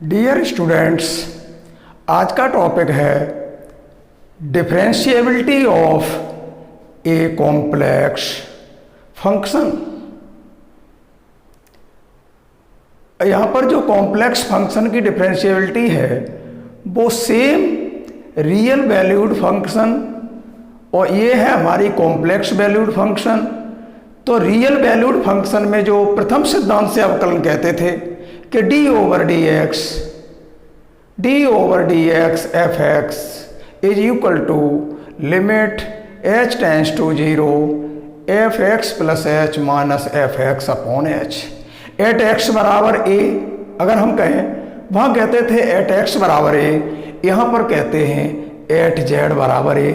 Dear students, आज का topic है differentiability of a complex function. यहाँ पर जो कॉम्प्लेक्स फंक्शन की डिफरेंशिएबिलिटी है वो सेम रियल वैल्यूड फंक्शन और ये है हमारी कॉम्प्लेक्स वैल्यूड फंक्शन। तो रियल वैल्यूड फंक्शन में जो प्रथम सिद्धांत से अवकलन कहते थे कि d over d x f x is equal to limit h tends to zero f x plus h minus f x upon h at x बराबर ए। अगर हम कहें वहाँ कहते थे एट एक्स बराबर ए, यहाँ पर कहते हैं एट जेड बराबर ए।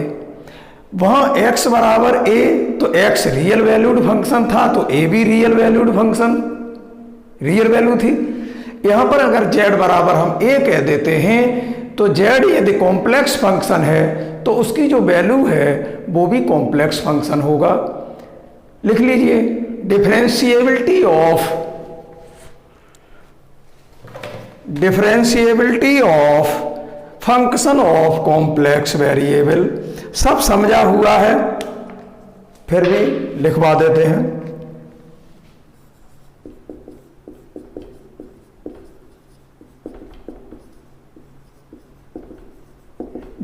वहाँ x बराबर a तो x रियल वैल्यूड फंक्शन था तो a भी real valued function real value थी। यहाँ पर अगर z बराबर हम a कह देते हैं तो z यदि कॉम्प्लेक्स फंक्शन है तो उसकी जो वैल्यू है वो भी कॉम्प्लेक्स फंक्शन होगा। लिख लीजिए differentiability of function of complex variable. सब समझा हुआ है फिर भी लिखवा देते हैं।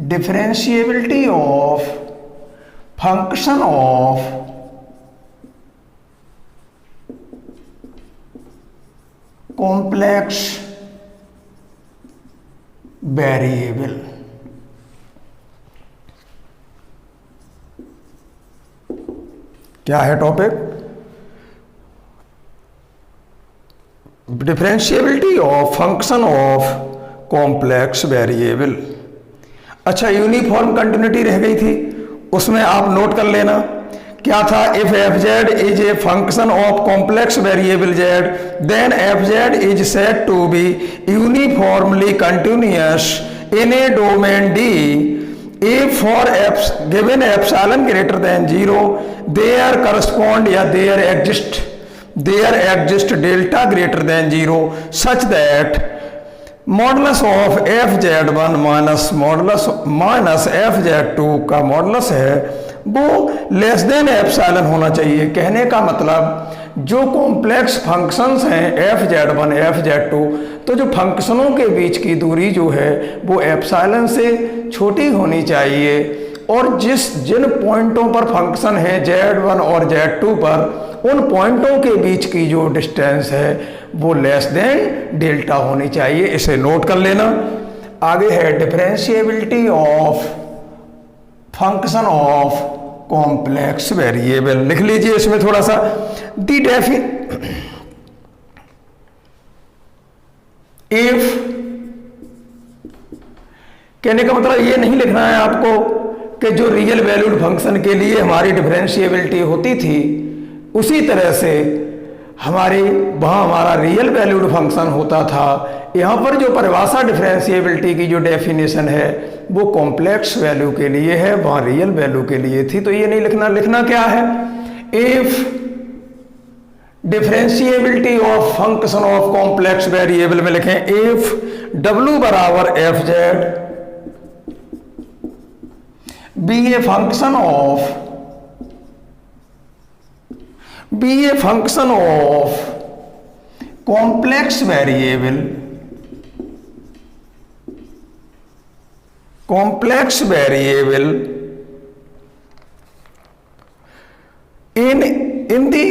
Differentiability of function of complex variable. क्या है topic? Differentiability of function of complex variable. अच्छा, यूनिफॉर्म कंटिन्यूटी रह गई थी, उसमें आप नोट कर लेना क्या था। If f z is a function of complex variable z then f z is said to be uniformly continuous in a domain D if for given epsilon greater than 0 there correspond या there exist delta greater than 0 such that modulus of f z one minus f z two का modulus है वो less than epsilon होना चाहिए। कहने का मतलब जो कॉम्प्लेक्स फंक्शंस हैं f z one f z two, तो जो फंक्शनों के बीच की दूरी जो है वो एप्सिलॉन से छोटी होनी चाहिए और जिन पॉइंटों पर फंक्शन है z1 और z2 पर उन पॉइंटों के बीच की जो डिस्टेंस है वो लेस देन डेल्टा होनी चाहिए। इसे नोट कर लेना। आगे है differentiability of function of complex variable. लिख लीजिए इसमें थोड़ा सा इफ, कहने का मतलब ये नहीं लिखना है आपको कि जो रियल वैल्यूड फंक्शन के लिए हमारी डिफरेंशिएबिलिटी होती थी उसी तरह से हमारा रियल वैल्यूड फंक्शन होता था। यहाँ पर जो परिभाषा डिफरेंशिएबिलिटी की जो डेफिनेशन है वो कॉम्प्लेक्स वैल्यू के लिए है, वहाँ रियल वैल्यू के लिए थी। तो ये नहीं लिखना। लिखना क्या है? If differentiability of function of complex variable में लिखें इफ W बराबर f Z be a function of complex variable in the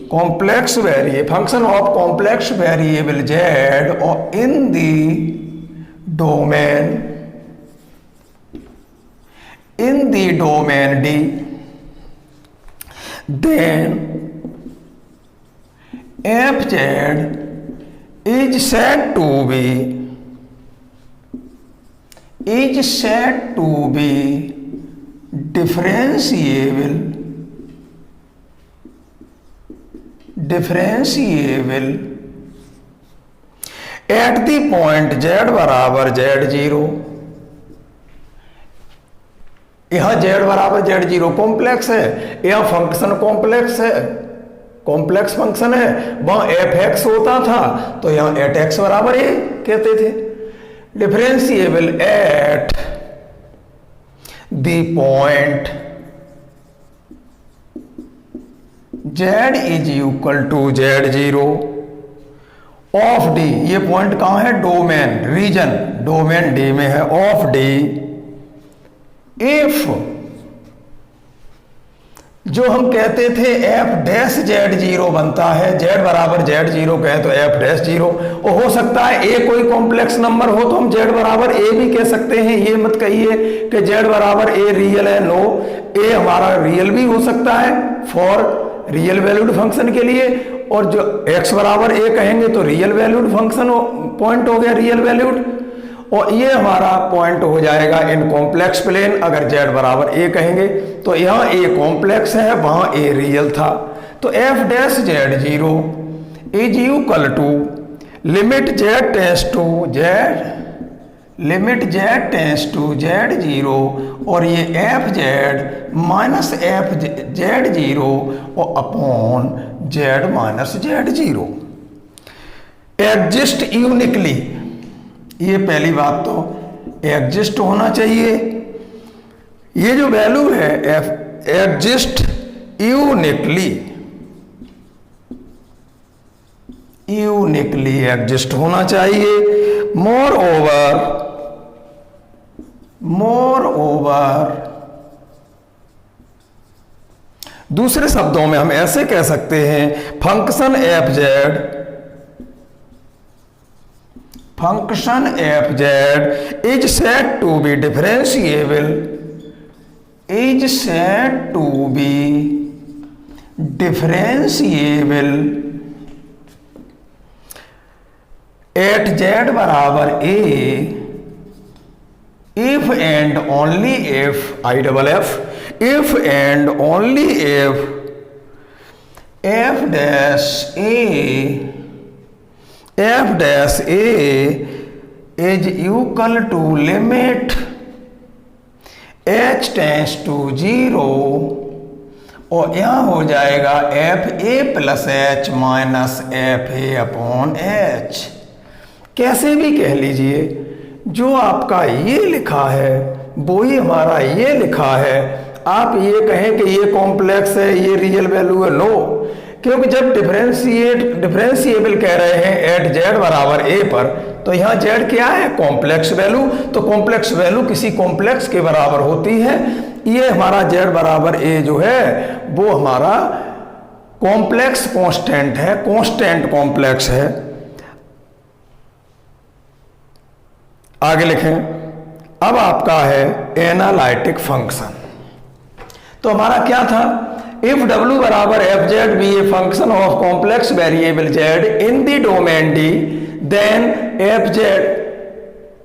complex variable function of complex variable z or in the domain D, then fz is said to be differentiable at the point z बराबर z0। यहाँ z बराबर z0 complex है, यहाँ function complex है complex function है, वहां F x होता था तो यहां एट एक्स बराबर ए कहते थे। Differentiable at the point z is equal to z0 of D, ये पॉइंट कहां है, डोमेन रीजन, डोमेन डी में है, ऑफ डी इफ जो हम कहते थे एफ डैश जेड जीरो बनता है, जेड बराबर जेड जीरो कहें तो एफ डैश जीरो, और हो सकता है ए कोई कॉम्प्लेक्स नंबर हो तो हम जेड बराबर ए भी कह सकते हैं। ये मत कहिए कि जेड बराबर ए रियल है, नो, ए हमारा रियल भी हो सकता है फॉर रियल वैल्यूड फंक्शन के लिए, और जो एक्स बराबर ए कहेंगे तो रियल वैल्यूड फंक्शन पॉइंट हो गया, रियल वैल्यूड, और ये हमारा पॉइंट हो जाएगा इन कॉम्प्लेक्स प्लेन। अगर z बराबर a कहेंगे तो यहाँ a कॉम्प्लेक्स है, वहां a रियल था, तो f dash z zero is equal to limit z tends to z, limit z tends to z zero, और ये f z minus f z zero और upon z minus z zero exist uniquely. ये पहली बात तो exist होना चाहिए, ये जो वैल्यू है F exist uniquely, uniquely exist होना चाहिए। मोर ओवर दूसरे शब्दों में हम ऐसे कह सकते हैं function f Z, function fz is said to be differentiable, is said to be differentiable at z बराबर a if and only if, I double f, if and only if f dash a is equal to limit h tends to zero, और यहां हो जाएगा f a plus h minus f a upon h. कैसे भी कह लीजिए, जो आपका ये लिखा है वो ही हमारा ये लिखा है। आप ये कहें कि ये कॉम्प्लेक्स है, ये रियल वैल्यू है, नो, क्योंकि जब डिफरेंशिएबल कह रहे हैं एट जेड बराबर ए पर, तो यहाँ जेड क्या है, कॉम्प्लेक्स वैल्यू, तो कॉम्प्लेक्स वैल्यू किसी कॉम्प्लेक्स के बराबर होती है। ये हमारा जेड बराबर ए जो है वो हमारा कॉम्प्लेक्स कांस्टेंट है, कांस्टेंट कॉम्प्लेक्स है। आगे लिखें, अब आपका है एनालिटिक फंक्शन। तो हमारा क्या था, इफ w बराबर f z be a function of complex variable z in the domain D, then f z,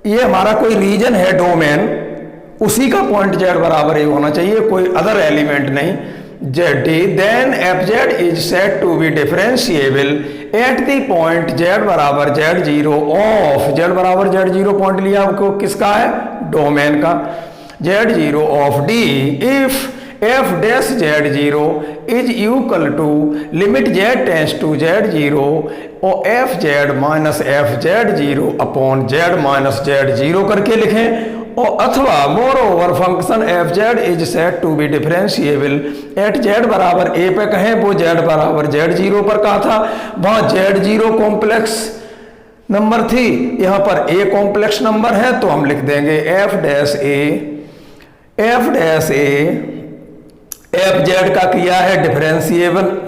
ये हमारा कोई रीजन है डोमेन, उसी का पॉइंट जेड बराबर ए होना चाहिए, कोई अदर एलिमेंट नहीं, z D, then f z is said to be differentiable at the point z बराबर जेड जीरो ऑफ, जेड बराबर जेड जीरो पॉइंट लिया आपको किसका है, डोमेन का, z zero of D if f dash z zero is equal to limit z tends to z zero और f z minus f z zero upon z minus z zero करके लिखें। और अथवा more over function f z is said to be differentiable at z बराबर a पे कहें, वो Z बराबर जेड जीरो पर कहा था, वहां जेड जीरो कॉम्प्लेक्स नंबर थी, यहां पर ए कॉम्प्लेक्स नंबर है, तो हम लिख देंगे F dash A, F dash A F Z का किया है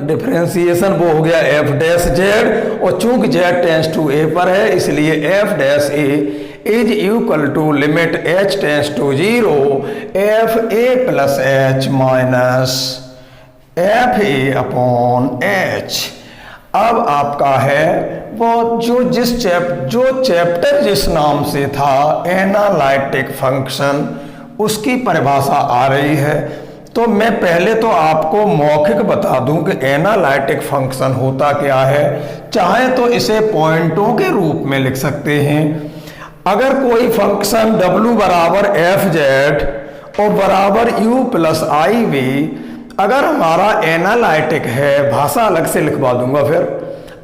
डिफरेंशिएशन, वो हो गया एफ डैश जेड, और चूंकि जेड टेंस टू ए पर है इसलिए f dash a is equal to limit h tends to zero f a plus h minus f a upon h. अब आपका है वो जो चैप्टर जिस नाम से था एनालिटिक फंक्शन, उसकी परिभाषा आ रही है। तो मैं पहले तो आपको मौखिक बता दूं कि एनालिटिक फंक्शन होता क्या है। चाहे तो इसे पॉइंटों के रूप में लिख सकते हैं। अगर कोई फंक्शन w बराबर एफ जेड और बराबर u प्लस आई वी, अगर हमारा एनालिटिक है, भाषा अलग से लिखवा दूंगा फिर,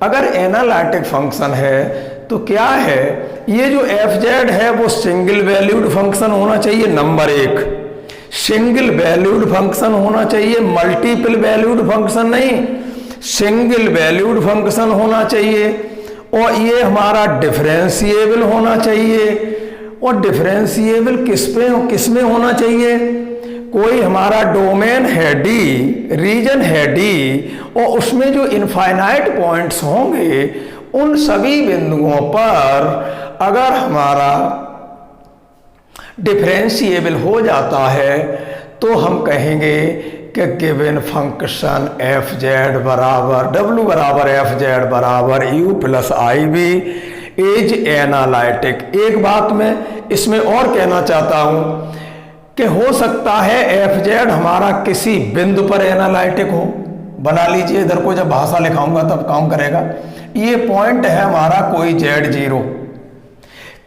अगर एनालिटिक फंक्शन है तो क्या है, ये जो एफ जेड है वो सिंगल वैल्यूड फंक्शन होना चाहिए, नंबर एक, सिंगल वैल्यूड फंक्शन होना चाहिए, मल्टीपल वैल्यूड फंक्शन नहीं, सिंगल वैल्यूड फंक्शन होना चाहिए, और ये हमारा डिफरेंशिएबल होना चाहिए। और डिफरेंशिएबल किस में होना चाहिए, कोई हमारा डोमेन है डी, रीजन है डी, और उसमें जो इनफाइनाइट पॉइंट्स होंगे उन सभी बिंदुओं पर अगर हमारा डिफरेंशिएबल हो जाता है तो हम कहेंगे कि गिवन फंक्शन एफ जेड बराबर डब्ल्यू बराबर एफ जेड बराबर u plus i v is analytic. एक बात मैं इसमें और कहना चाहता हूं कि हो सकता है एफ जेड हमारा किसी बिंदु पर एनालिटिक हो, बना लीजिए, इधर को जब भाषा लिखाऊंगा तब काम करेगा। ये पॉइंट है हमारा कोई जेड जीरो,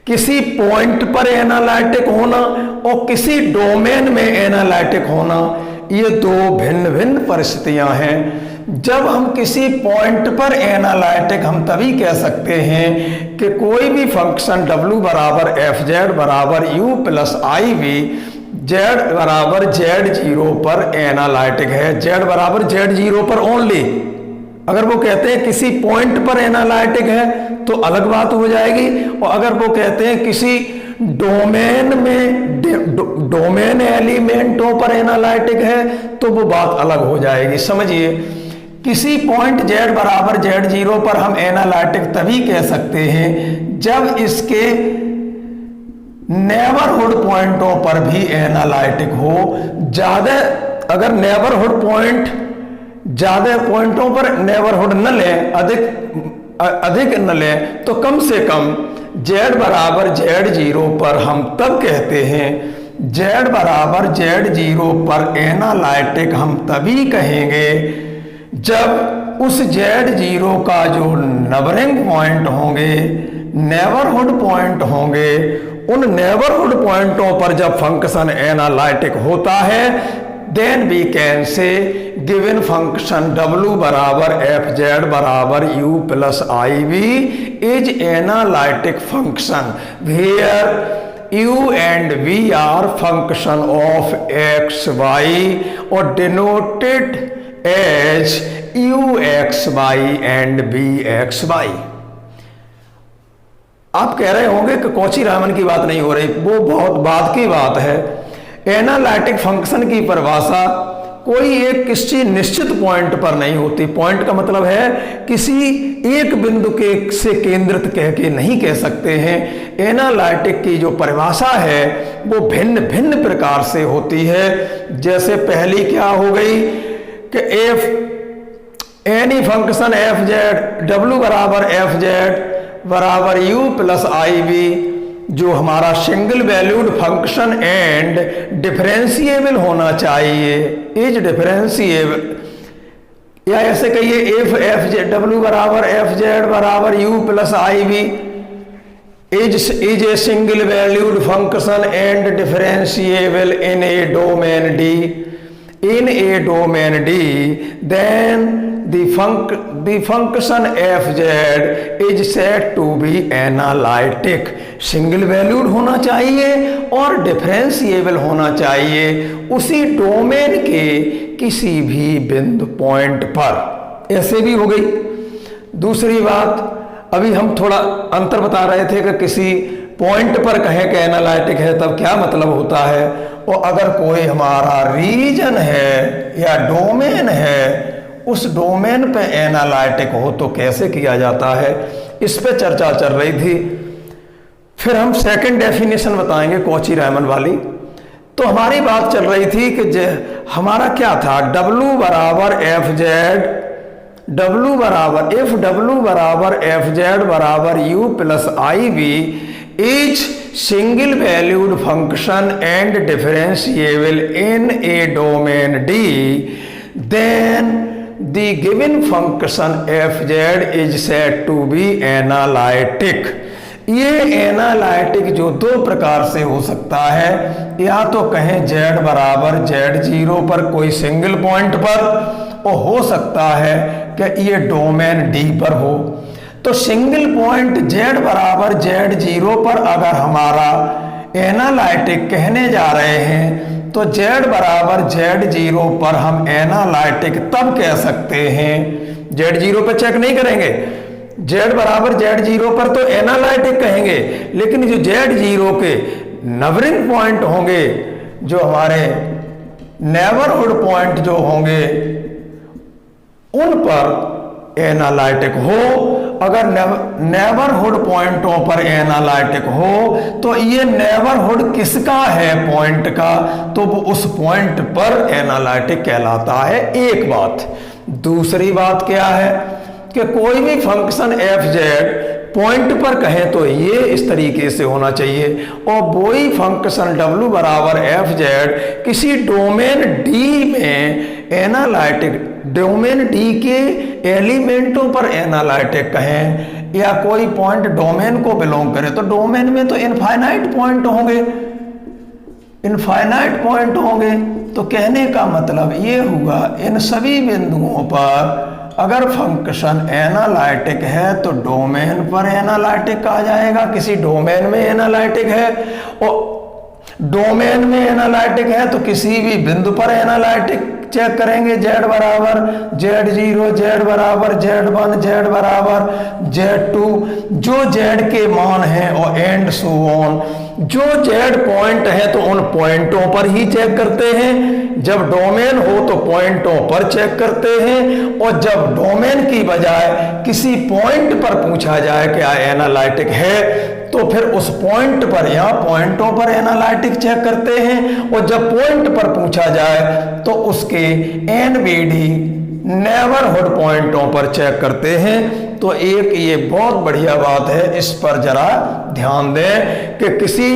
किसी पॉइंट पर एनालिटिक होना और किसी डोमेन में एनालिटिक होना, ये दो भिन्न भिन्न परिस्थितियां हैं। जब हम किसी पॉइंट पर एनालिटिक हम तभी कह सकते हैं कि कोई भी फंक्शन w बराबर एफ जेड बराबर u plus i V Z बराबर जेड जीरो पर एनालिटिक है, जेड बराबर जेड जीरो पर ओनली। अगर वो कहते हैं किसी पॉइंट पर एनालिटिक है तो अलग बात हो जाएगी, और अगर वो कहते हैं किसी डोमेन में डोमेन एलिमेंटों पर एनालिटिक है तो वो बात अलग हो जाएगी। समझिए, किसी पॉइंट z बराबर z0 पर हम एनालिटिक तभी कह सकते हैं जब इसके नेबरहुड पॉइंटों पर भी एनालिटिक हो। ज्यादा अगर नेबरहुड पॉइंट ज्यादा पॉइंटों पर नेबरहुड न लें, अधिक न लें, तो कम से कम z बराबर z0 पर हम तब कहते हैं, z बराबर z0 पर एनालिटिक हम तभी कहेंगे जब उस z0 का जो नबरिंग पॉइंट होंगे, नेबरहुड पॉइंट होंगे, उन नेबरहुड पॉइंटों पर जब फंक्शन एनालिटिक होता है, then we can say given function w बराबर एफ जेड बराबर u plus i v is analytic function where u and v are function of x y और denoted as u x y and v x y। आप कह रहे होंगे कि Cauchy Raman की बात नहीं हो रही, वो बहुत बाद की बात है। एनालिटिक फंक्शन की परिभाषा कोई एक किसी निश्चित पॉइंट पर नहीं होती। पॉइंट का मतलब है किसी एक बिंदु के से केंद्रित कह के नहीं कह सकते हैं। एनालिटिक की जो परिभाषा है वो भिन्न भिन्न प्रकार से होती है। जैसे पहली क्या हो गई कि if any function f z डब्ल्यू बराबर एफ जेड बराबर यू प्लस आई वी जो हमारा single valued function and differentiable होना चाहिए, इज डिफरेंशिएबल, या ऐसे कहिए एफ जेड डब्ल्यू बराबर एफ जेड बराबर u plus i v is a single valued function and differentiable in a domain D, in a domain D, then the function fz is said to be analytic। Single valued होना चाहिए और differentiable होना चाहिए उसी domain के किसी भी बिंदु पॉइंट पर। ऐसे भी हो गई। दूसरी बात, अभी हम थोड़ा अंतर बता रहे थे कि किसी पॉइंट पर कहें कि एनालिटिक है तब क्या मतलब होता है, और अगर कोई हमारा रीजन है या डोमेन है उस डोमेन पे एनालिटिक हो तो कैसे किया जाता है, इस पे चर्चा चल रही थी। फिर हम सेकंड डेफिनेशन बताएंगे कौची रामन वाली। तो हमारी बात चल रही थी कि हमारा क्या था, W बराबर एफ जेड, W बराबर इफ W बराबर एफ जेड बराबर u plus i v is single valued function and differentiable in a domain D, then the given function fz is said to be analytic। ये analytic जो दो प्रकार से हो सकता है, या तो कहें z बराबर z0 पर कोई सिंगल पॉइंट पर, और हो सकता है कि ये डोमेन D पर हो। तो सिंगल पॉइंट z बराबर z0 पर अगर हमारा एनालिटिक कहने जा रहे हैं तो z बराबर z0 पर हम एनालिटिक तब कह सकते हैं, z0 पर चेक नहीं करेंगे, z बराबर z0 पर तो एनालिटिक कहेंगे, लेकिन जो z0 के नबरिंग पॉइंट होंगे, जो हमारे नेबरहुड पॉइंट जो होंगे, उन पर एनालिटिक हो। अगर नेबरहुड पॉइंटों पर एनालिटिक हो तो ये नेबरहुड किसका है पॉइंट का, तो वो उस पॉइंट पर एनालिटिक कहलाता है। एक बात। दूसरी बात क्या है कि कोई भी फंक्शन एफ जेड पॉइंट पर कहें तो ये इस तरीके से होना चाहिए, और वही फंक्शन w बराबर एफ जेड किसी डोमेन डी में एनालिटिक, डोमेन डी के एलिमेंटों पर एनालिटिक कहें, या कोई पॉइंट डोमेन को बिलोंग करे, तो डोमेन में तो इनफाइनाइट पॉइंट होंगे, इनफाइनाइट पॉइंट होंगे। तो कहने का मतलब ये हुआ, इन सभी बिंदुओं पर अगर फंक्शन एनालिटिक है तो डोमेन पर एनालिटिक कहा जाएगा, किसी डोमेन में एनालिटिक है, और डोमेन में एनालिटिक है तो किसी भी बिंदु पर एनालिटिक चेक करेंगे, z बराबर z0, z बराबर z1, z बराबर z2, जो z के मान हैं, और एंड सो ऑन। जो z पॉइंट है तो उन पॉइंटों पर ही चेक करते हैं, जब डोमेन हो तो पॉइंटों पर चेक करते हैं, और जब डोमेन की बजाय किसी पॉइंट पर पूछा जाए क्या एनालिटिक है तो फिर उस पॉइंट पर, यहाँ पॉइंटों पर एनालिटिक चेक करते हैं, और जब पॉइंट पर पूछा जाए तो उसके एनबीडी नेबरहुड पॉइंटों पर चेक करते हैं। तो एक ये बहुत बढ़िया बात है, इस पर जरा ध्यान दें कि किसी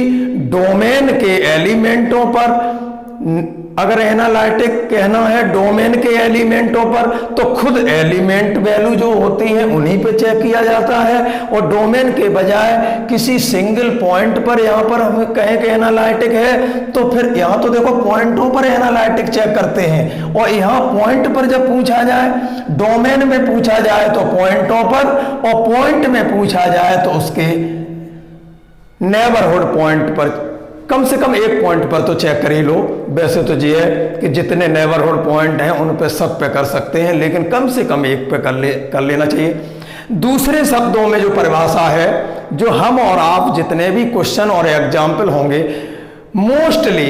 डोमेन के एलिमेंटों पर अगर एनालिटिक कहना है, डोमेन के एलिमेंटों पर, तो खुद एलिमेंट वैल्यू जो होती है उन्हीं पे चेक किया जाता है, और डोमेन के बजाय किसी सिंगल पॉइंट पर यहाँ पर हम कहें कि एनालिटिक है तो फिर यहाँ तो देखो पॉइंटों पर एनालिटिक चेक करते हैं, और यहाँ पॉइंट पर जब पूछा जाए, डोमेन में पूछा जाए तो पॉइंटों पर, और पॉइंट में पूछा जाए तो उसके नेबरहुड पॉइंट पर, कम से कम एक पॉइंट पर तो चेक कर ही लो। वैसे तो ये है कि जितने नेबरहुड पॉइंट हैं उन पे सब पे कर सकते हैं, लेकिन कम से कम एक पे कर लेना चाहिए। दूसरे शब्दों में जो परिभाषा है, जो हम और आप जितने भी क्वेश्चन और एग्जाम्पल होंगे, मोस्टली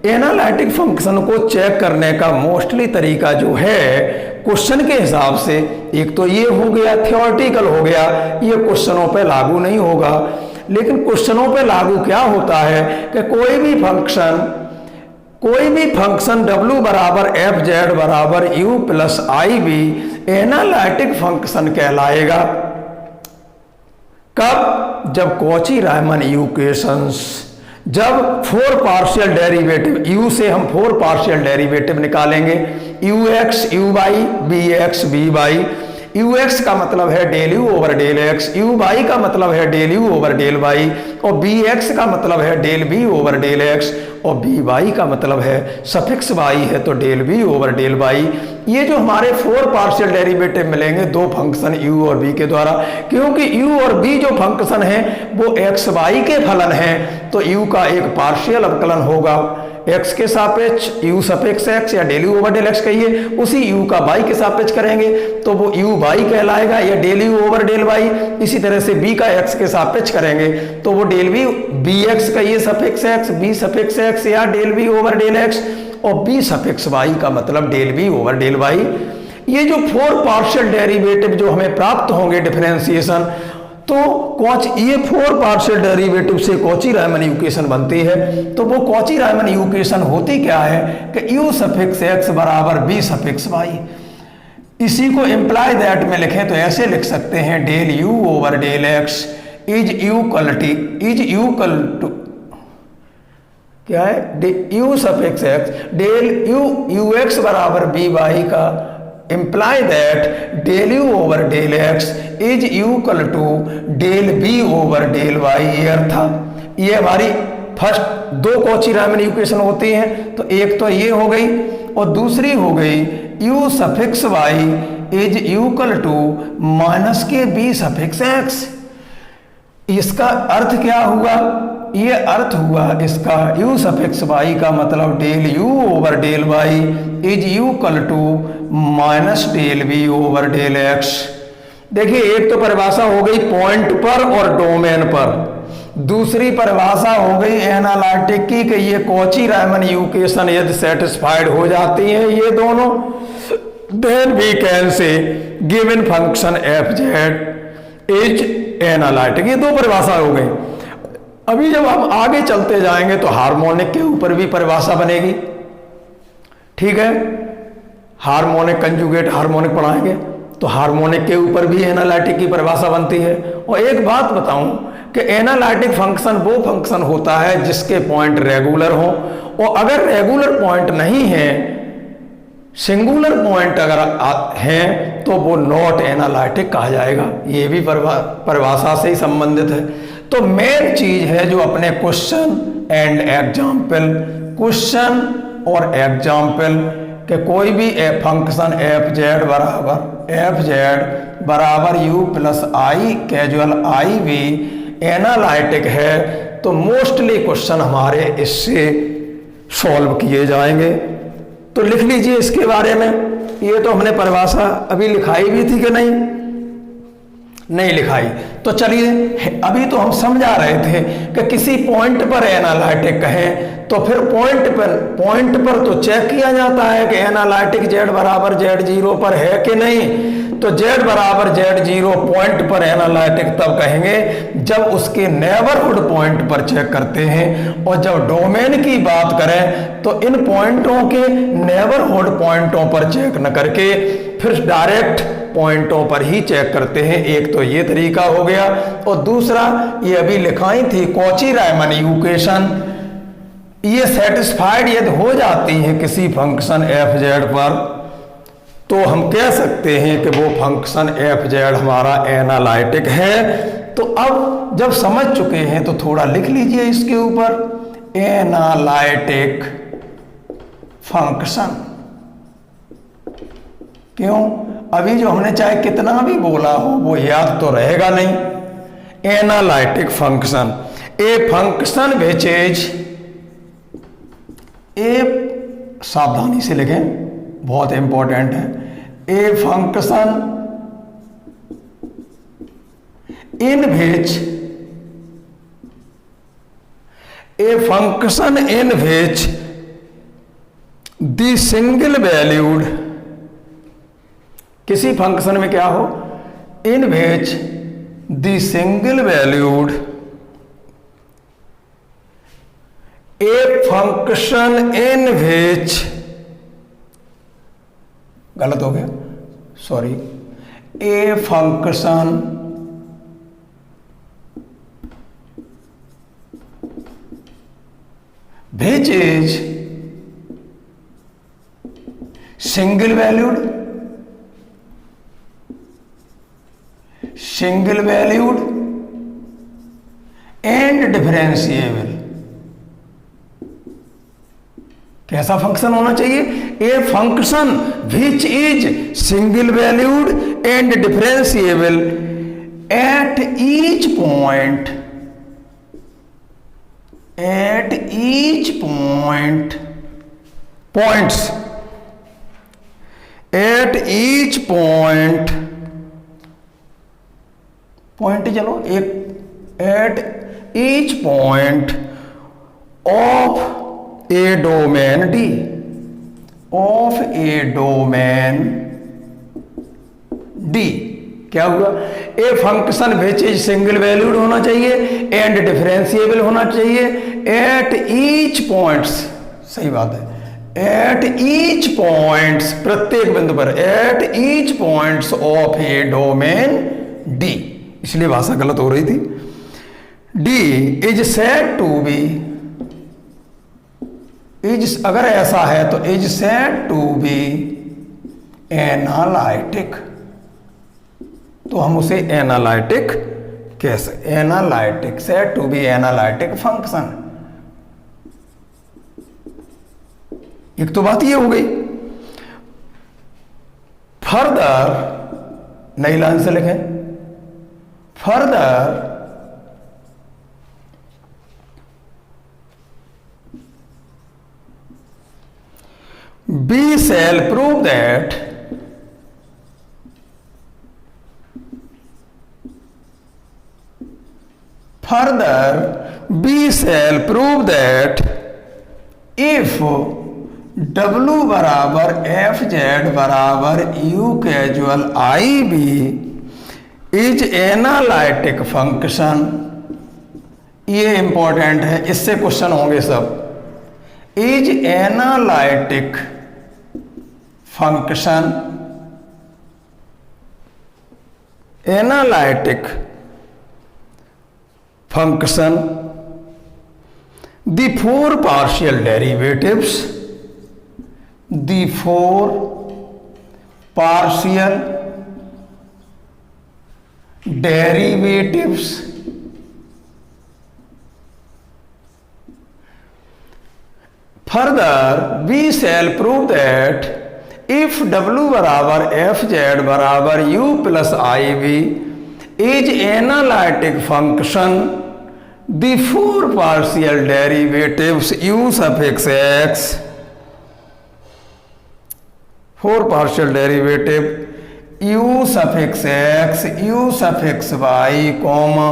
एनालिटिक फंक्शन को चेक करने का मोस्टली तरीका जो है क्वेश्चन के हिसाब से, एक तो ये हो गया थ्योरेटिकल हो गया, ये क्वेश्चनों पे लागू नहीं होगा। लेकिन क्वेश्चनों पे लागू क्या होता है कि कोई भी फंक्शन w बराबर एफ जेड बराबर u प्लस आई बी एनालिटिक फंक्शन कहलाएगा। कब? जब कॉची रायमन इक्वेशंस, जब 4 पार्शियल डेरिवेटिव, u से हम 4 पार्शियल डेरिवेटिव निकालेंगे, ux uy bx by, ux का मतलब है del u over del x, uy का मतलब है del u over del y, और bx का मतलब है del b over del x, और by का मतलब है सफिक्स y है तो del b over del y। ये जो हमारे 4 पार्शियल डेरिवेटिव मिलेंगे दो फंक्शन u और v के द्वारा, क्योंकि u और v जो फंक्शन है वो x y के फलन है, तो u का एक पार्शियल अवकलन होगा x के सापेक्ष, u सफिक्स x या del u over del x कहिए, उसी u का y के सापेक्ष करेंगे तो वो u y कहलाएगा, या del u over del y। इसी तरह से b का x के सापेक्ष करेंगे तो वो डेल v bx कहिए suffix x, b suffix x या del v over del x, और b सफिक्स y का मतलब del v over del y। ये जो 4 पार्शियल डेरिवेटिव जो हमें प्राप्त होंगे डिफरेंशिएशन, तो ये 4 पार्शियल डेरिवेटिव से कॉची रायमन इक्वेशन बनती है। तो वो कॉची रायमन इक्वेशन होती क्या है कि u सफिक्स x बराबर b सफिक्स y। इसी को इम्प्लाई दैट में लिखें तो ऐसे लिख सकते हैं, del u over del x is equal to क्या है, u suffix x del u ux बराबर b y का imply that del u over del x is equal to del b over del y। ये अर्थ था। ये हमारी first दो Cauchy Riemann equation होती हैं, तो एक तो ये हो गई और दूसरी हो गई u suffix y is equal to minus के b सफिक्स x। इसका अर्थ क्या हुआ? ये अर्थ हुआ इसका u सफिक्स y का मतलब del u over del y is equal to minus del b over del x। देखिए, एक तो परिभाषा हो गई पॉइंट पर और डोमेन पर, दूसरी परिभाषा हो गई एनालिटिक की कि ये कॉची रायमन इक्वेशन यदि सेटिस्फाइड हो जाती हैं ये दोनों, then we can say given function f z is analytic. ये दो परिभाषा हो गई। अभी जब हम आगे चलते जाएंगे तो हार्मोनिक के ऊपर भी परिभाषा बनेगी, ठीक है। हार्मोनिक कंजुगेट हार्मोनिक पढ़ाएंगे तो हार्मोनिक के ऊपर भी एनालिटिक की परिभाषा बनती है। और एक बात बताऊं कि एनालिटिक फंक्शन वो फंक्शन होता है जिसके पॉइंट रेगुलर हो, और अगर रेगुलर पॉइंट नहीं है, सिंगुलर पॉइंट अगर हैं तो वो नॉट एनालिटिक कहा जाएगा। ये भी परिभाषा से ही संबंधित है। तो मेन चीज है जो अपने क्वेश्चन एंड एग्जाम्पल, क्वेश्चन और एग्जाम्पल कि कोई भी फंक्शन एफ जेड बराबर यू प्लस आई कैजुअल आई भी एनालिटिक है, तो मोस्टली क्वेश्चन हमारे इससे सॉल्व किए जाएंगे। तो लिख लीजिए इसके बारे में। ये तो हमने परिभाषा अभी लिखाई भी थी कि नहीं लिखाई। तो चलिए, अभी तो हम समझा रहे थे कि किसी पॉइंट पर एनालिटिक कहें तो फिर पॉइंट पर तो चेक किया जाता है कि एनालिटिक जेड बराबर जेड जीरो पर है कि नहीं। तो जेड बराबर जेड जीरो पॉइंट पर एनालिटिक तब कहेंगे जब उसके नेबरहुड पॉइंट पर चेक करते हैं, और जब डोमेन की बात करें तो इन पॉइंटों के नेबरहुड पॉइंटों पर चेक न करके फिर डायरेक्ट पॉइंटों पर ही चेक करते हैं। एक तो ये तरीका हो गया, और दूसरा ये अभी लिखाई थी कॉची रायमन इक्वेशन, ये सेटिस्फाइड यदि हो जाती है किसी फंक्शन एफ जेड पर, तो हम कह सकते हैं कि वो फंक्शन एफ जेड हमारा एनालिटिक है। तो अब जब समझ चुके हैं तो थोड़ा लिख लीजिए इसके ऊपर, एनालिटिक फंक्शन। क्यों? अभी जो हमने चाहे कितना भी बोला हो वो याद तो रहेगा नहीं। Analytic function, a function which is, a सावधानी से लिखें, बहुत इंपॉर्टेंट है। A function in which, a function in which the single valued, किसी फंक्शन में क्या हो, in which the single valued, a function in which, गलत हो गया, sorry, a function which is single valued, single valued and differentiable. कैसा function होना चाहिए? A function which is single valued and differentiable at each point, at each point, points, at each point, point चलो एक, at each point of a domain D, of a domain D. क्या हुआ? ए function which is single valued होना चाहिए and differentiable होना चाहिए eight each points, सही बात है, एट ईच पॉइंट्स, प्रत्येक बिंदु पर, at each points of a domain D. इसलिए भाषा गलत हो रही थी। D is said to be, is अगर ऐसा है तो is said to be analytic, तो हम उसे एनालिटिक कैसे, analytic said to be analytic function. एक तो बात ये हो गई। फर्दर नई लाइन से लिखें, further we shall prove that further we shall prove that if W बराबर एफ जेड बराबर यू कैजुअल i v is analytic function, ये इंपॉर्टेंट है, इससे क्वेश्चन होंगे सब। Is analytic function, analytic function the four partial derivatives, the four partial derivatives further we shall prove that if W बराबर f z बराबर u plus i v is analytic function the four partial derivatives u suffix x, four partial derivative u suffix x, u suffix y, comma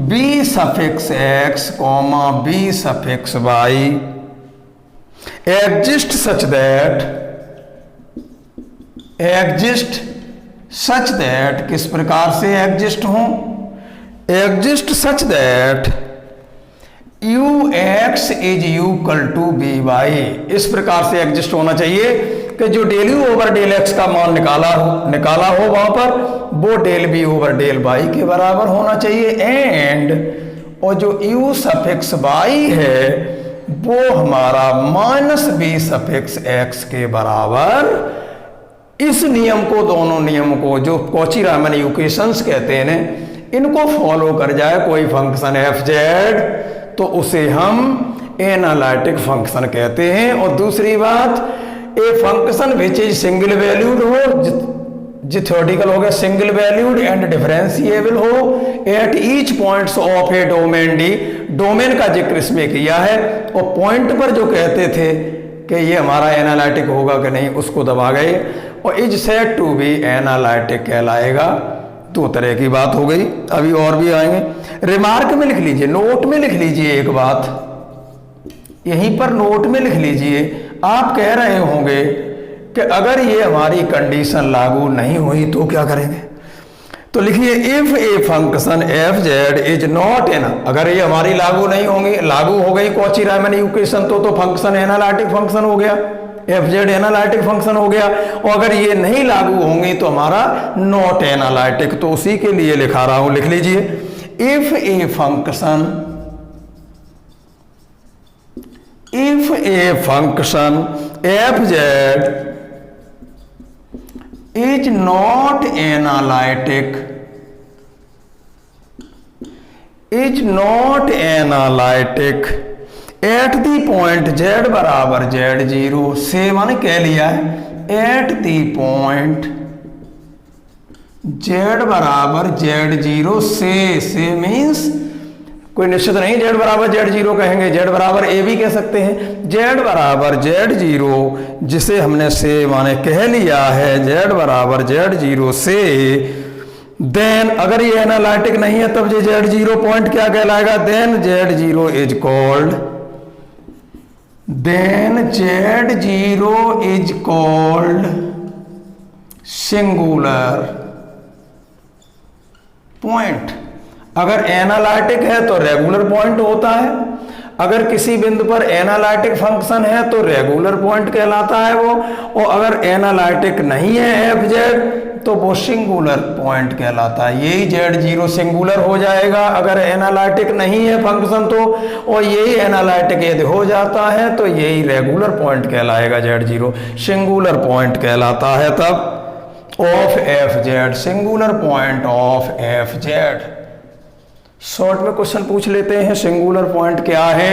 b suffix x, comma b suffix y exist such that किस प्रकार से exist हों, exist such that ux is equal to v y, इस प्रकार से exist होना चाहिए कि जो del u over del x का मान निकाला हो वहां पर वो del B over del y के बराबर होना चाहिए। एंड और जो यू सफिक्स वाई है वो हमारा माइनस बी सफिक्स एक्स के बराबर। इस नियम को, दोनों नियम को जो कॉची-रामन इक्वेशंस कहते हैं, इनको फॉलो कर जाए कोई फंक्शन एफ जेड तो उसे हम एनालिटिक फंक्शन कहते हैं। और दूसरी बात, ए function which is single valued हो, जिथोडिकल हो गया, सिंगल वैल्यूड एंड डिफरेंशिएबल हो eight each points of a domain D, domain का जिक्र इसमें किया है। और पॉइंट पर जो कहते थे कि ये हमारा एनालिटिक होगा कि नहीं उसको दबा गए, और is said to be analytic कहलाएगा। दो तरह की बात हो गई, अभी और भी आएंगे। रिमार्क में लिख लीजिए, नोट में लिख लीजिए एक बात, यहीं पर नोट में लिख लीजिए। आप कह रहे होंगे कि अगर ये हमारी कंडीशन लागू नहीं हुई तो क्या करेंगे, तो लिखिए if a function f z is not an, अगर ये हमारी लागू नहीं होंगी, लागू हो गई कॉची-रामन इक्वेशन तो फंक्शन एनालिटिक फंक्शन हो गया, एफ जेड एनालिटिक फंक्शन हो गया। और अगर ये नहीं लागू होंगी तो हमारा नॉट एनालिटिक, तो उसी के लिए लिखा रहा हूं, लिख लीजिए if a function f z is not analytic at the point z बराबर जेड जीरो से, मैंने कह लिया है एट दी पॉइंट जेड बराबर जेड जीरो से मीन्स कोई निश्चित नहीं जेड बराबर जेड जीरो कहेंगे, जेड बराबर ए भी कह सकते हैं। जेड बराबर जेड जीरो जिसे हमने से माने कह लिया है, जेड बराबर जेड जीरो से, देन अगर ये एनालिटिक नहीं है तब ये जेड जीरो पॉइंट क्या कहलाएगा, then z zero is called, then z zero is called singular point. अगर एनालिटिक है तो रेगुलर पॉइंट होता है, अगर किसी बिंदु पर एनालिटिक फंक्शन है तो रेगुलर पॉइंट कहलाता है वो, और अगर एनालिटिक नहीं है एफ जेड तो वो सिंगुलर पॉइंट कहलाता है। यही Z0 सिंगुलर हो जाएगा अगर एनालिटिक नहीं है फंक्शन तो, और यही एनालिटिक यदि हो जाता है तो यही रेगुलर पॉइंट कहलाएगा। Z0 सिंगुलर पॉइंट कहलाता है तब of FZ, singular point of FZ। Short में क्वेश्चन पूछ लेते हैं, सिंगुलर पॉइंट क्या है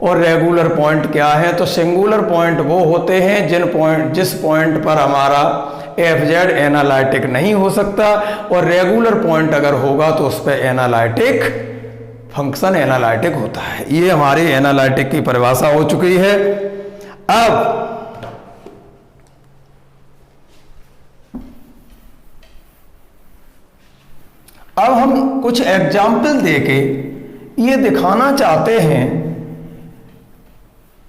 और रेगुलर पॉइंट क्या है। तो सिंगुलर पॉइंट वो होते हैं जिस पॉइंट पर हमारा FZ एनालिटिक नहीं हो सकता, और रेगुलर पॉइंट अगर होगा तो उस पर एनालिटिक फंक्शन एनालिटिक होता है। ये हमारी एनालिटिक की परिभाषा हो चुकी है। अब हम कुछ एग्जाम्पल देके ये दिखाना चाहते हैं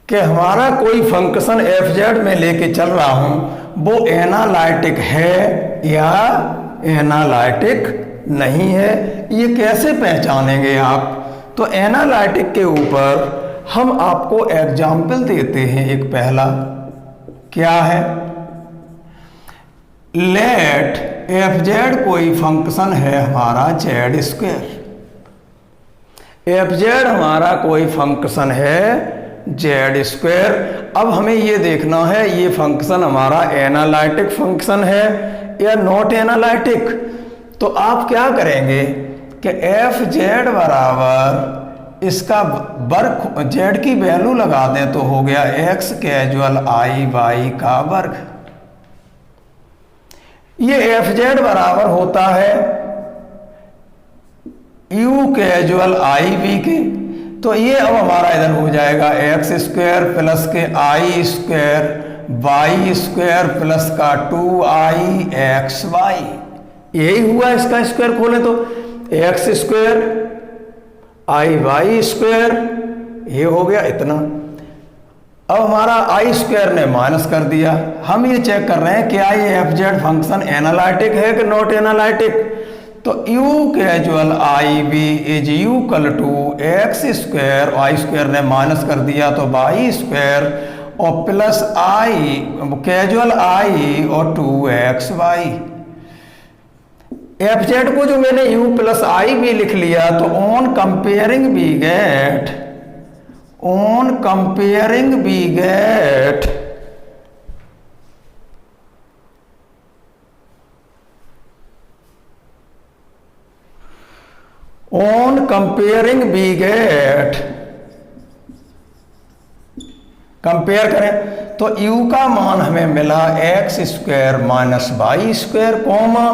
कि हमारा कोई फंक्शन FZ में लेके चल रहा हूं वो एनालिटिक है या एनालिटिक नहीं है। ये कैसे पहचानेंगे आप? तो एनालिटिक के ऊपर हम आपको एग्जाम्पल देते हैं। एक पहला क्या है, लेट FZ कोई फंक्शन है हमारा Z²। FZ हमारा कोई फंक्शन है Z²। अब हमें ये देखना है ये फंक्शन हमारा एनालिटिक फंक्शन है या नॉट एनालिटिक। तो आप क्या करेंगे कि FZ बराबर इसका वर्ग Z की वैल्यू लगा दें तो हो गया x कैजुअल I y का वर्ग। ये FZ बराबर होता है u कैजुअल I v के। तो ये अब हमारा इधर हो जाएगा x² प्लस के I² y² प्लस का 2ixy। यही हुआ, इसका स्क्वायर खोलें तो x² y², ये हो गया इतना। अब हमारा I² ने माइनस कर दिया। हम ये चेक कर रहे हैं क्या ये FZ फंक्शन एनालिटिक है कि नॉट एनालिटिक। तो u कैजुअल I v is equal to x² y² ने माइनस कर दिया तो y² और प्लस I कैजुअल I और 2xy। FZ को जो मैंने u प्लस I v लिख लिया तो on comparing we get compare करें तो u का मान हमें मिला x² माइनस y² कॉमा,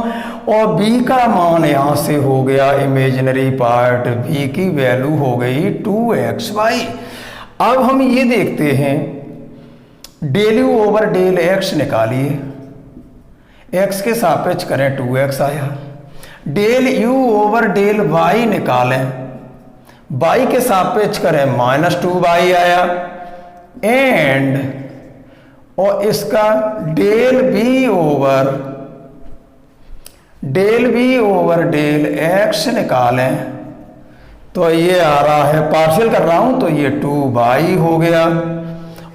और b का मान यहां से हो गया इमेजिनरी पार्ट, b की वैल्यू हो गई 2xy। अब हम ये देखते हैं del u over del x निकालिए, x के सापेक्ष करें 2x आया। डेल u ओवर डेल y निकालें, y के सापेक्ष करें -2y आया। एंड और इसका del b over del x निकालें तो ये आ रहा है, पार्शियल कर रहा हूं तो ये 2y हो गया।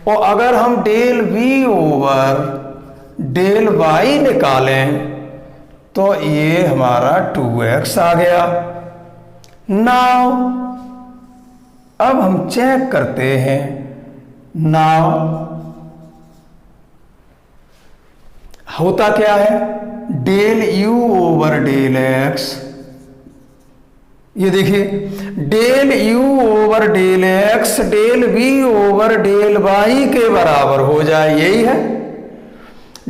और अगर हम del v over del y निकालें तो ये हमारा 2x आ गया। नाउ अब हम चेक करते हैं। नाउ होता क्या है, del u over del x, ये देखिए del u over del x del v over del y के बराबर हो जाए, यही है।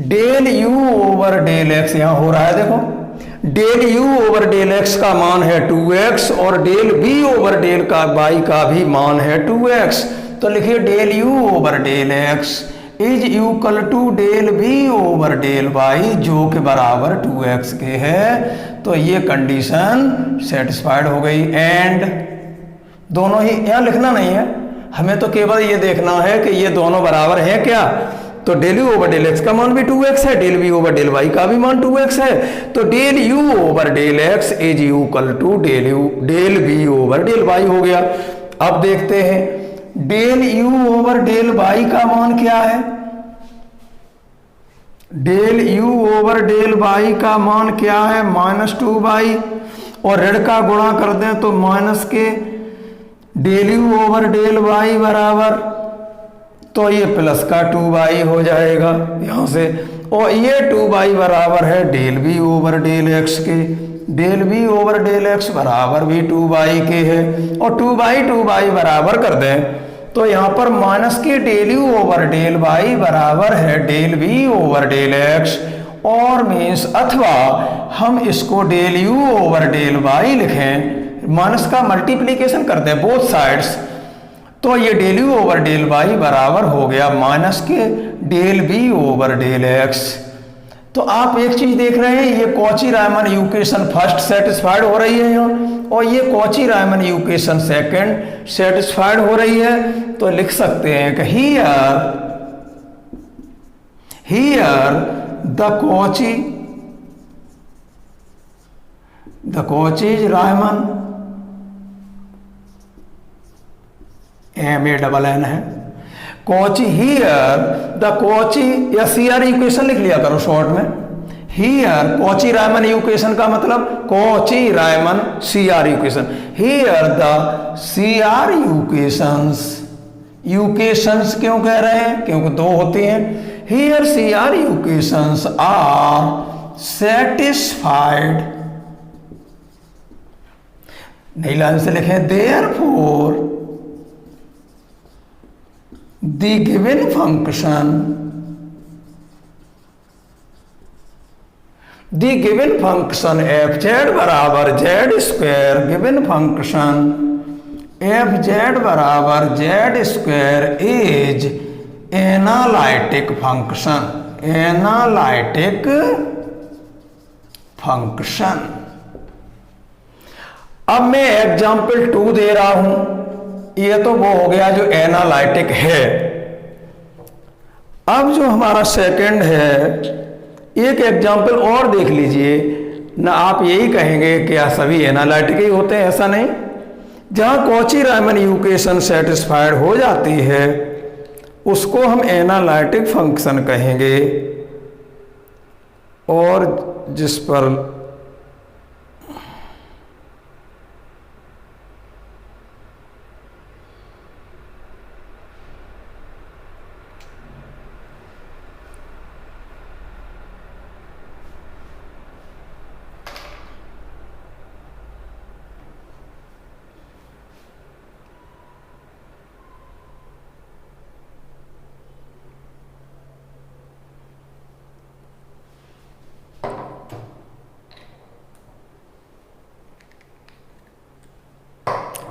Del u over del x यहां हो रहा है, देखो del u over del x का मान है 2x और डेल v ओवर डेल का y का भी मान है 2x। तो लिखिए del u over del x is equal to del v over del y जो के बराबर 2x के है। तो ये कंडीशन सेटिस्फाइड हो गई। एंड दोनों ही, यहां लिखना नहीं है हमें, तो केवल ये देखना है कि ये दोनों बराबर हैं क्या। तो del u over del x का मान भी 2x है, del v over del y का भी मान 2x है। तो del u over del x is equal to del v over del y हो गया। अब देखते हैं del u over del y का मान क्या है। Del u over del y का मान क्या है -2y, और ऋण का गुणा कर दें तो माइनस के del u over del y बराबर, तो ये प्लस का 2y हो जाएगा यहाँ से, और ये 2y बराबर है del v over del x के। Del v over del x बराबर भी 2y के है, और 2y बराबर कर दें तो यहाँ पर माइनस के del u over del y बराबर है del v over del x, और मीन्स अथवा हम इसको del u over del y लिखें, माइनस का मल्टीप्लीकेशन कर दें बोथ साइड्स, तो ये del u over del y बराबर हो गया माइनस के del v over del x। तो आप एक चीज देख रहे हैं, ये Cauchy Riemann equation first satisfied हो रही है यहाँ, और ये Cauchy Riemann equation second satisfied हो रही है। तो लिख सकते हैं कि here the Cauchy's Riemann MANN है, कॉची हियर द कॉची, या CR इक्वेशन लिख लिया करो शॉर्ट में। हियर कॉची रायमन इक्वेशन का मतलब Cauchy Riemann CR equation. Here the CR equations क्यों कह रहे हैं, क्योंकि दो होती हैं। Here CR equations are satisfied, नई लाइन से लिखें, therefore the given function fz बराबर z square, given function fz बराबर z square is analytic function. अब मैं एग्जाम्पल 2 दे रहा हूं, ये तो वो हो गया जो एनालिटिक है। अब जो हमारा सेकंड है, एक एग्जाम्पल और देख लीजिए ना, आप यही कहेंगे क्या सभी एनालिटिक ही होते हैं, ऐसा नहीं। जहां कॉची रायमन इक्वेशन सेटिस्फाइड हो जाती है उसको हम एनालिटिक फंक्शन कहेंगे, और जिस पर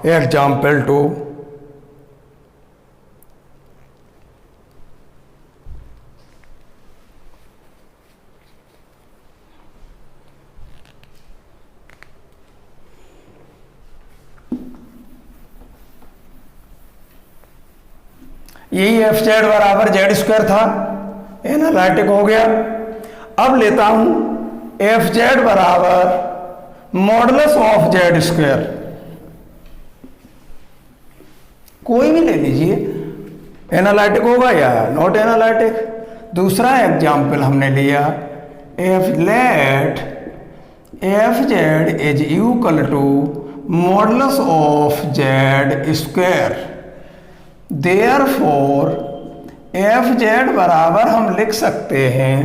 एग्जाम्पल 2, यही fz बराबर z स्क्वायर था, एनालिटिक हो गया। अब लेता हूं fz बराबर मॉडुलस ऑफ z स्क्वायर, कोई भी ले लीजिए, एनालिटिक होगा या नॉट एनालिटिक। दूसरा एग्जाम्पल हमने लिया, let fz is equal to modulus of z square, therefore fz बराबर हम लिख सकते हैं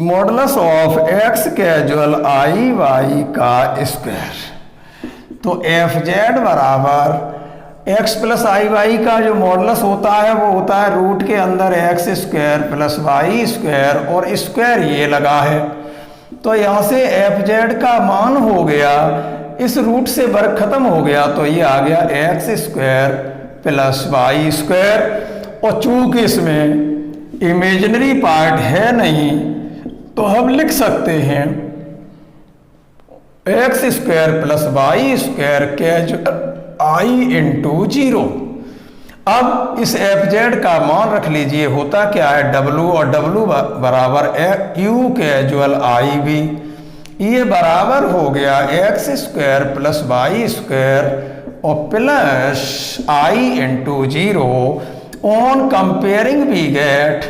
मॉडुलस ऑफ x कैजुअल i y का स्क्वायर। तो fz बराबर x प्लस आई वाई का जो मॉडुलस होता है वो होता है रूट के अंदर x square plus y square, और स्क्वायर ये लगा है, तो यहाँ से fz का मान हो गया, इस रूट से वर्ग खत्म हो गया, तो ये आ गया x square plus y square. और चूंकि इसमें इमेजिनरी पार्ट है नहीं तो हम लिख सकते हैं x square plus y square casual i into 0। अब इस fz का मान रख लीजिए, होता क्या है w, और w बराबर u कैजुअल आई भी, ये बराबर हो गया x square plus y square और plus i into 0। On comparing we get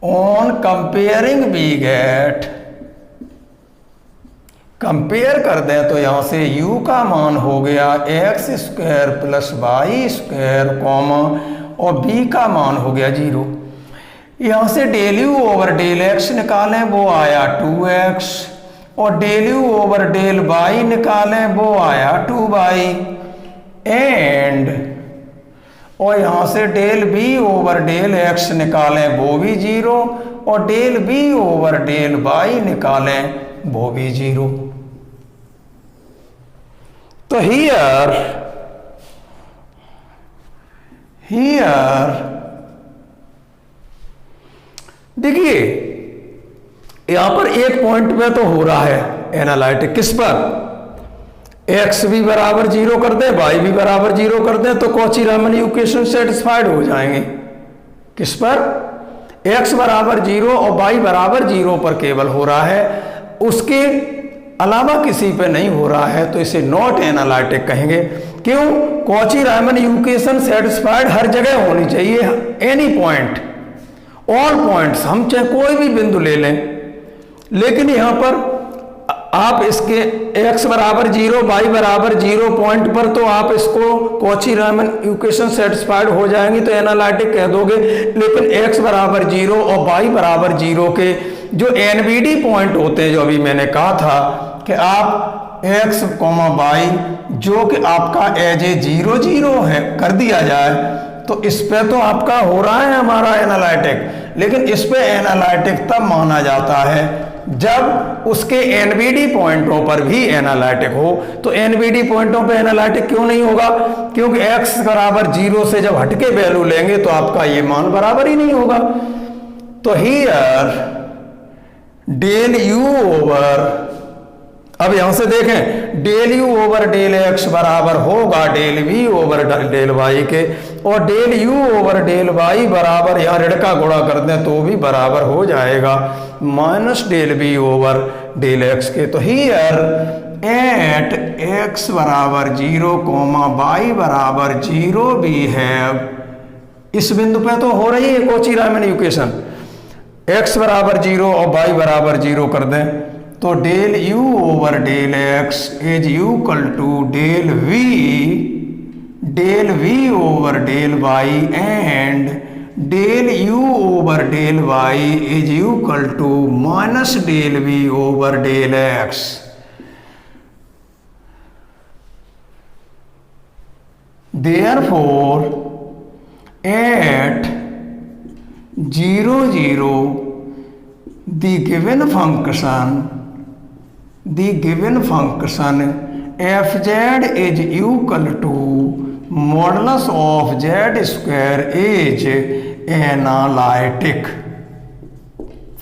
on comparing we get, compare कर दें तो यहाँ से u का मान हो गया x square plus y square comma और b का मान हो गया 0। यहाँ से del u over del x निकालें वो आया 2x और del u over del y निकालें वो आया 2y एंड और यहाँ से del b over del x निकालें वो भी 0 और del b over del y निकालें वो भी 0। तो हियर देखिए यहां पर एक पॉइंट पे तो हो रहा है एनालिटिक, किस पर x भी बराबर 0 कर दे y भी बराबर 0 कर दे तो कॉची रामन इक्वेशन सेटिस्फाइड हो जाएंगे। किस पर? x बराबर 0 और y बराबर 0 पर केवल हो रहा है, उसके अलावा किसी पे नहीं हो रहा है, तो इसे नॉट एनालिटिक कहेंगे। क्यों? कॉची रामन इक्वेशन सेटिस्फाइड हर जगह होनी चाहिए, एनी पॉइंट, ऑल पॉइंट्स, हम चाहे कोई भी बिंदु ले लें, लेकिन यहां पर आप इसके x बराबर 0 y बराबर 0 पॉइंट पर तो आप इसको कॉची रामन इक्वेशन सेटिस्फाइड हो जाएंगी तो एनालिटिक कह दोगे। लेकिन x बराबर 0 और y बराबर 0 के जो एनबीडी पॉइंट होते हैं, जो अभी मैंने कहा था कि आप x, y जो कि आपका एज ए 0 0 है कर दिया जाए तो इस पे तो आपका हो रहा है हमारा एनालिटिक। लेकिन इस पे एनालिटिक तब माना जाता है जब उसके एनबीडी पॉइंटों पर भी एनालिटिक हो। तो एनबीडी पॉइंटों पे एनालिटिक क्यों नहीं होगा? क्योंकि x बराबर 0 से जब हटके वैल्यू लेंगे तो आपका ये मान बराबर ही नहीं होगा। तो हियर डेल यू ओवर, अब यहां से देखें, del u over del x बराबर होगा del v over del y के, और del u over del y बराबर यहाँ ऋण का गुणा कर दें तो भी बराबर हो जाएगा minus del v over del x के। तो हियर एट एक्स बराबर 0 वाई बराबर 0 भी है, इस बिंदु पे तो हो रही है कॉची रामन इक्वेशन। एक्स बराबर 0 और वाई बराबर 0 कर दें तो del u over del x is equal to del v over del y and del u over del y is equal to minus del v over del x. Therefore at 0 0 the given function fz is equal to modulus of z square is analytic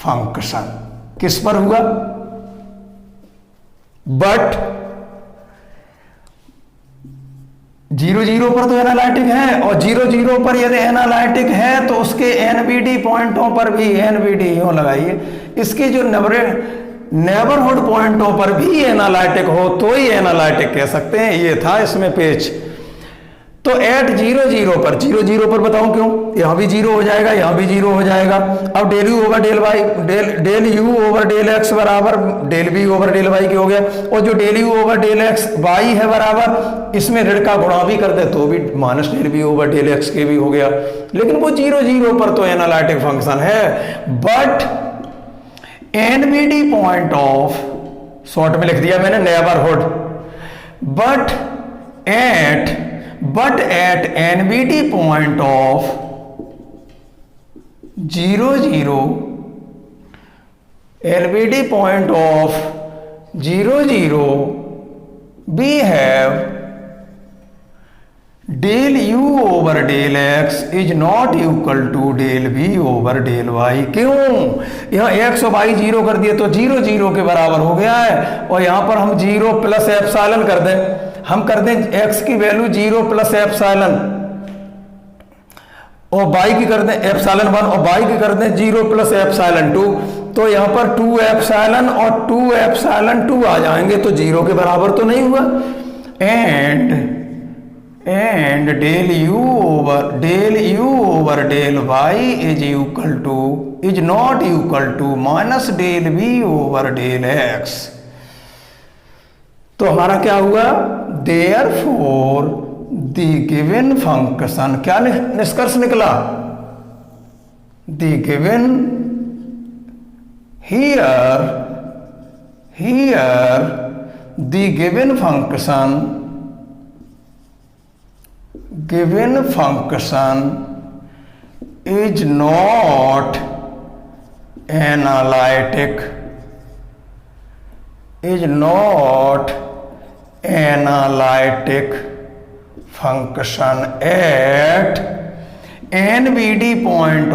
function। किस पर हुआ? But 0 0 पर तो analytic है, और 0 0 पर यदि analytic है तो उसके एनबीडी पॉइंटों पर भी एनबीडी यूं लगाइए, इसके जो नेबरहुड पॉइंटों पर भी एनालिटिक हो तो ही एनालिटिक कह सकते हैं। ये था इसमें पेच। तो एट 0 0 पर, 0 0 पर बताऊं क्यों, यहां भी 0 हो जाएगा, यहां भी 0 हो जाएगा। अब del u over del y, del u over del x बराबर del B over del y के हो गया, और जो del u over del x y है बराबर, इसमें ऋण का गुणा भी कर दे तो भी minus del B over del x के भी हो गया। लेकिन वो 0 0 पर तो एनालिटिक फंक्शन है। But NBD point of, short में लिख दिया मैंने neighbourhood, but at NBD point of 0 0, NBD point of 0 0 we have del u over del x is not equal to del B over del y. क्यों? यहाँ x और Y 0 कर दिए तो 0 0 के बराबर हो गया है, और यहाँ पर हम 0 प्लस एप्सिलॉन कर दें, हम कर दें एक्स की वैल्यू 0 प्लस एप्सिलॉन, और वाई की कर दें एप्सिलॉन 1, और वाई की कर दें 0 प्लस एप्सिलॉन 2, तो यहाँ पर 2 एप्सिलॉन और 2 एप्सिलॉन 2 आ जाएंगे तो 0 के बराबर तो नहीं हुआ। And and del u over del y is not equal to minus del v over del x। तो हमारा क्या हुआ, therefore the given function, क्या निष्कर्ष निकला, the given here the given function is not analytic function at NBD point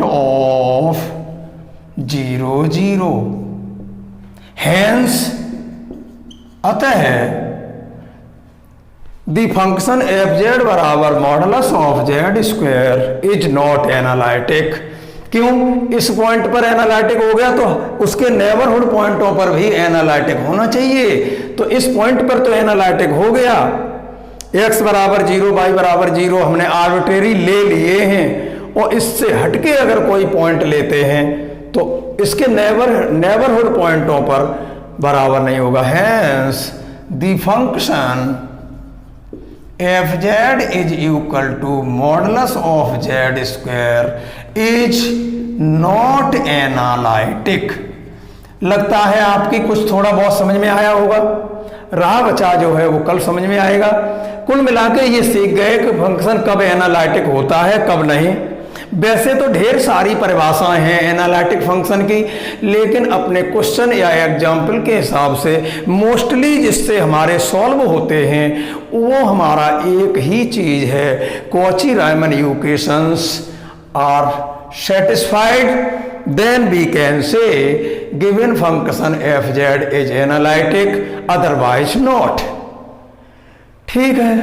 of 0 0। Hence अतः the function fz बराबर modulus of z square is not analytic. क्यों, इस पॉइंट पर एनालिटिक हो गया तो उसके नेबरहुड पॉइंटों पर भी एनालिटिक होना चाहिए। तो इस पॉइंट पर तो एनालिटिक हो गया, x बराबर 0 y बराबर 0 हमने आर्बिट्रेरी ले लिए हैं, और इससे हटके अगर कोई पॉइंट लेते हैं तो इसके नेबरहुड पॉइंटों पर बराबर नहीं होगा। Hence the function fz is equal to modulus of z square is not analytic. लगता है आपकी कुछ थोड़ा बहुत समझ में आया होगा, रहा बचा जो है वो कल समझ में आएगा। कुल मिला के ये सीख गए कि फंक्शन कब एनालिटिक होता है कब नहीं। वैसे तो ढेर सारी परिभाषाएं हैं एनालिटिक फंक्शन की, लेकिन अपने क्वेश्चन या एग्जाम्पल के हिसाब से मोस्टली जिससे हमारे सॉल्व होते हैं वो हमारा एक ही चीज है, Cauchy Riemann equations are satisfied, then we can say given function fz is analytic, otherwise not। ठीक है।